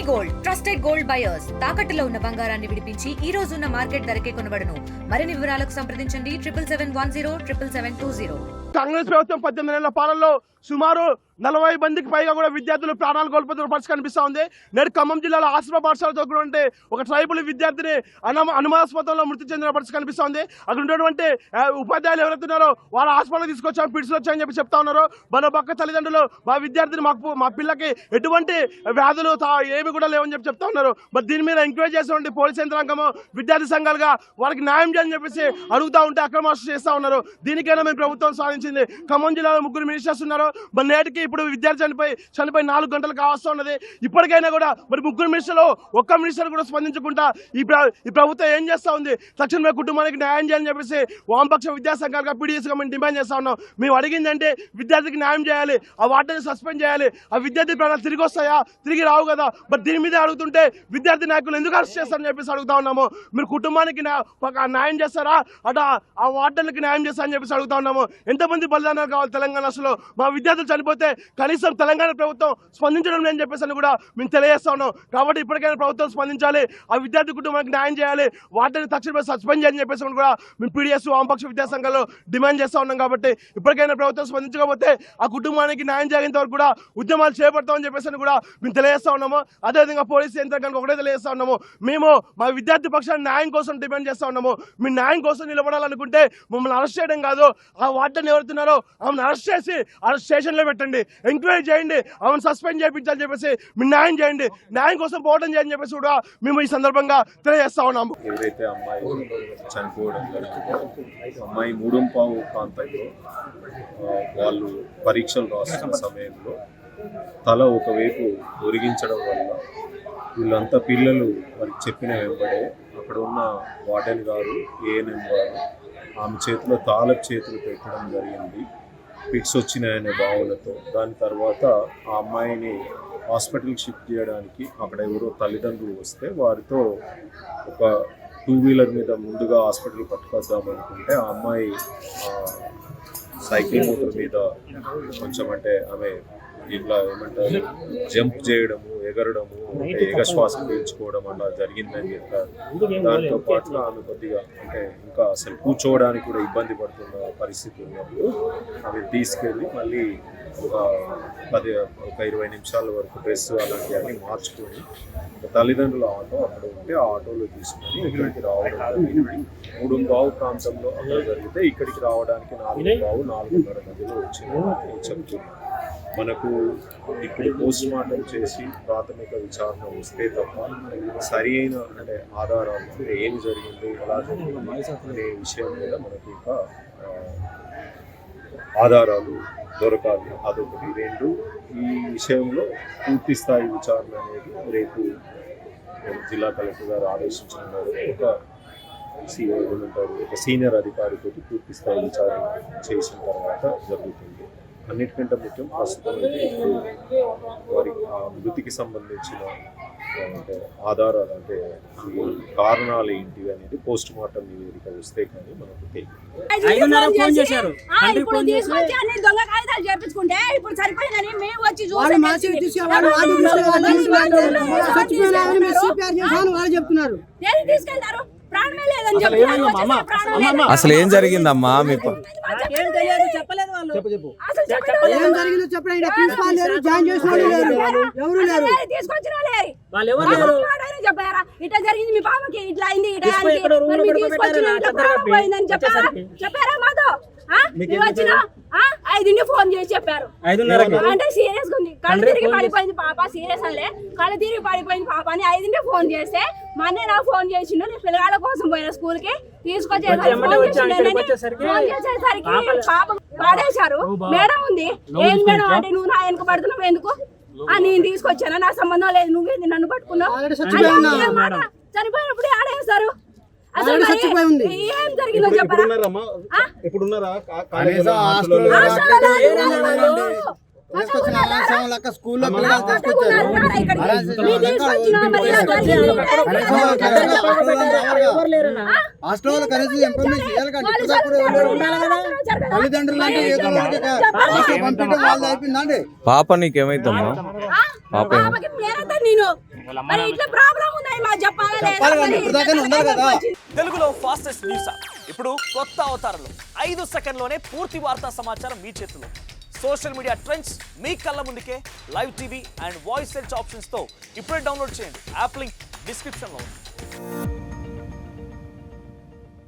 Gold trusted gold buyers తాకట్టులో ఉన్న బంగారాన్ని విడిపించి ఈ రోజు ఉన్న మార్కెట్ ధరకే కొనబడును. మరిన్ని వివరాలకు సంప్రదించండి 77107720. కాంగ్రెస్ ప్రభుత్వం 18 నెలల పాలనలో సుమారు 40 మందికి పైగా కూడా విద్యార్థులు ప్రాణాలు కోల్పోతున్న పరిస్థితి కనిపిస్తూ ఉంది. నేడు ఖమ్మం జిల్లాలో ఆశ్రమ పాఠశాలలో చదువుకుంటే ఒక ట్రైబల్ విద్యార్థిని అనుమానాస్పదంలో మృతి చెందిన పరిస్థితి కనిపిస్తూ ఉంది. అక్కడ ఉన్నటువంటి ఉపాధ్యాయులు ఎవరైతున్నారో వాళ్ళ హాస్పిటల్ తీసుకొచ్చాము, పిడిచి వచ్చాయని చెప్పి చెప్తా ఉన్నారు. మన పక్క తల్లిదండ్రులు మా విద్యార్థిని మా పిల్లకి ఎటువంటి వ్యాధులు ఏమి కూడా లేవని చెప్పి చెప్తా ఉన్నారు. మరి దీని మీద ఎంక్వైరీ చేసినటువంటి పోలీస్ యంత్రాంగము విద్యార్థి సంఘాలుగా వాళ్ళకి న్యాయం చేయాలని చెప్పేసి అడుగుతూ ఉంటే అక్రమార్షణ చేస్తూ ఉన్నారు. దీనికైనా మేము ప్రభుత్వం సాధించింది. ఖమ్మం జిల్లాలో 3 మినిస్టర్స్ ఉన్నారు. మరి నేటికి ఇప్పుడు విద్యార్థి చనిపోయి 4 గంటలు కావస్తూ ఉన్నది. ఇప్పటికైనా కూడా మరి 3 మినిస్టర్లు ఒక్క మినిస్టర్ కూడా స్పందించకుండా ఈ ప్రభుత్వం ఏం చేస్తూ ఉంది? తక్షణమే కుటుంబానికి న్యాయం చేయాలని చెప్పేసి వామపక్ష విద్యా సంఘాలుగా పీడీఎస్గా మేము డిమాండ్ చేస్తా ఉన్నాం. మేము అడిగిందంటే విద్యార్థికి న్యాయం చేయాలి, ఆ వాటిని సస్పెండ్ చేయాలి. ఆ విద్యార్థి ప్రాణాలు తిరిగి వస్తాయా? తిరిగి రావు కదా. మరి దీని మీద అడుగుతుంటే విద్యార్థి నాయకులు ఎందుకు అరెస్ట్ చేస్తారని చెప్పేసి అడుగుతా ఉన్నాము. మీరు కుటుంబానికి న్యాయం చేస్తారా, అటు ఆ వార్డన్లకి న్యాయం చేస్తారని చెప్పేసి అడుగుతా ఉన్నాము. ఎంతమంది బలిదానాలు కావాలి తెలంగాణ? అసలు మా విద్యార్థులు చనిపోతే కనీసం తెలంగాణ ప్రభుత్వం స్పందించడం లేని చెప్పేసి అని కూడా మేము తెలియజేస్తా ఉన్నాం. కాబట్టి ఇప్పటికైనా ప్రభుత్వం స్పందించాలి, ఆ విద్యార్థి కుటుంబానికి న్యాయం చేయాలి, వాటిని తక్షణమే సస్పెండ్ చేయాలని చెప్పేసి కూడా మేము పీడీఎస్ వామపక్ష విద్యా సంఘాలు డిమాండ్ చేస్తూ ఉన్నాం. కాబట్టి ఇప్పటికైనా ప్రభుత్వం స్పందించకపోతే ఆ కుటుంబానికి న్యాయం చేసేంత వరకు కూడా ఉద్యమాలు చేపడతామని చెప్పేసి కూడా మేము తెలియజేస్తా ఉన్నాము. అదేవిధంగా పోలీసు యంత్రాంగానికి ఒకటే తెలియజేస్తా ఉన్నాము, మేము మా విద్యార్థి పక్షాన్ని న్యాయం కోసం డిమాండ్ చేస్తా ఉన్నాము. మీ న్యాయం కోసం నిలబడాలనుకుంటే మమ్మల్ని అరెస్ట్ చేయడం కాదు, ఆ వార్డెన్ ఎవరుతున్నారో ఆమెను అరెస్ట్ చేసి స్టేషన్లో పెట్టండి, ఎంక్వైరీ చేయండి, ఆమెను సస్పెండ్ చేయించాలని చెప్పేసి మీరు న్యాయం చేయండి, న్యాయం కోసం పోవడం చేయాలని చెప్పేసి కూడా మేము ఈ సందర్భంగా తెలియజేస్తా ఉన్నాము. ఎవరైతే అమ్మాయి చనిపోవడం జరిగిందో, అమ్మాయి మూడంపావు ప్రాంతంలో వాళ్ళు పరీక్షలు రాస్తున్న సమయంలో తల ఒకవైపు ఒరిగించడం వల్ల వీళ్ళంతా పిల్లలు వారికి చెప్పిన వెంబడే అక్కడ ఉన్న వార్డెన్ గారు, ఏఎన్ఎం గారు ఆమె చేతిలో తాళపు చేతులు పెట్టడం జరిగింది, ఫిట్స్ వచ్చినాయనే భావనతో. దాని తర్వాత ఆ అమ్మాయిని హాస్పిటల్కి షిఫ్ట్ చేయడానికి అక్కడ ఎవరో తల్లిదండ్రులు వస్తే వారితో ఒక 2 వీలర్ మీద ముందుగా హాస్పిటల్ పట్టుకొద్దామనుకుంటే ఆ అమ్మాయి సైకిల్ మోటార్ మీద కొంచెం అంటే ఆమె ఇట్లా ఏమంటారు జంప్ చేయడము, ఎగరడము, ఏకశ్వాస పీల్చుకోవడం అలా జరిగిందని చెప్పారు. దాంతో పాటు ఆమె కొద్దిగా అంటే ఇంకా అసలు కూర్చోవడానికి కూడా ఇబ్బంది పడుతున్న పరిస్థితి ఉన్నప్పుడు ఆమె తీసుకెళ్ళి మళ్ళీ ఒక 20 నిమిషాల వరకు డ్రెస్ అలాంటివన్నీ మార్చుకొని తల్లిదండ్రుల ఆటో అక్కడ ఉంటే ఆ ఆటోలో తీసుకొని ఇక్కడికి రావడం జరిగింది. 3:15 ప్రాంతంలో అక్కడ జరిగితే ఇక్కడికి రావడానికి 4:30 మధ్యలో వచ్చిందని చెప్తున్నాను. మనకు ఇప్పుడు పోస్ట్ మార్టం చేసి ప్రాథమిక విచారణ వస్తే తప్ప సరి అయిన అంటే ఆధారాలు అంటే ఏం జరిగింది, ఎలా జరిగింది అనే విషయం మీద మనకు ఇంకా ఆధారాలు దొరకాలి. అదొకటి. 2, ఈ విషయంలో పూర్తి స్థాయి విచారణ అనేది రేపు జిల్లా కలెక్టర్ గారు ఆదేశించిన ఒక సీనియర్ అధికారితో పూర్తి స్థాయి విచారణ చేసిన తర్వాత జరుగుతుంది. అన్నిటికంటే ముఖ్యం ప్రస్తుతం అయితే ఇప్పుడు వారి మృతికి సంబంధించిన అంటే ఆధారాలు అంటే కారణాలు ఏంటి అనేది పోస్ట్ మార్టం నివేదిక వస్తే కానీ మనకు తెలియదు. అసలు ఏం జరిగిందమ్మా? మీకు చెప్పారా ఇట్లా జరిగింది మీ పాపకి, ఇట్లా అయింది, చెప్పారా మాతో? వచ్చిన 5 ఫోన్ చేసి చెప్పారు అంటే సీరియస్ గా ఉంది, కళ్ళు తిరిగి పడిపోయింది పాప, సీరియస్ అలే కళ్ళు తిరిగి పడిపోయింది పాప అని 5 ఫోన్ చేస్తే మొన్నే నాకు ఫోన్ చేసిండు. నేను పిల్లగాళ్ళ కోసం పోయిన స్కూల్ కి తీసుకొచ్చేసరికి పాప పడేశారు. మేడం ఉంది, ఏం మేడం అంటే నువ్వు నా వెనుక పడుతున్నావు ఎందుకు అని నేను తీసుకొచ్చాను, నా సంబంధం లేదు, నువ్వేంది నన్ను పట్టుకున్నావు, చనిపోయినప్పుడు ఆడేస్తారు. అసలు ఏం జరిగిందో చెప్పరా? స్కూల్లో హాస్టల్ కనీసం ఇన్ఫర్మేషన్ ఇవ్వాలి కానీ తల్లిదండ్రులు పంపించడం వాళ్ళు అయిపోయిందండి. పాప నీకేమైందమ్మా? నేను మరి ఇట్లా ప్రాబ్లం ఉందని మాకు చెప్పాలా లేదా? చెప్పాలి కానీ మరి ఇప్పుడు దాకానే ఉన్నారు కదా. తెలుగులో ఫాస్టెస్ట్ న్యూస్ యాప్ ఇప్పుడు కొత్త అవతారంలో 5 సెకండ్లోనే పూర్తి వార్తా సమాచారం మీ చేతిలో. సోషల్ మీడియా ట్రెండ్స్ మీ కళ్ళ ముందుకే live TV and voice search ఆప్షన్స్తో ఇప్పుడే డౌన్లోడ్ చేయండి. యాప్ లింక్ డిస్క్రిప్షన్లో ఉంది.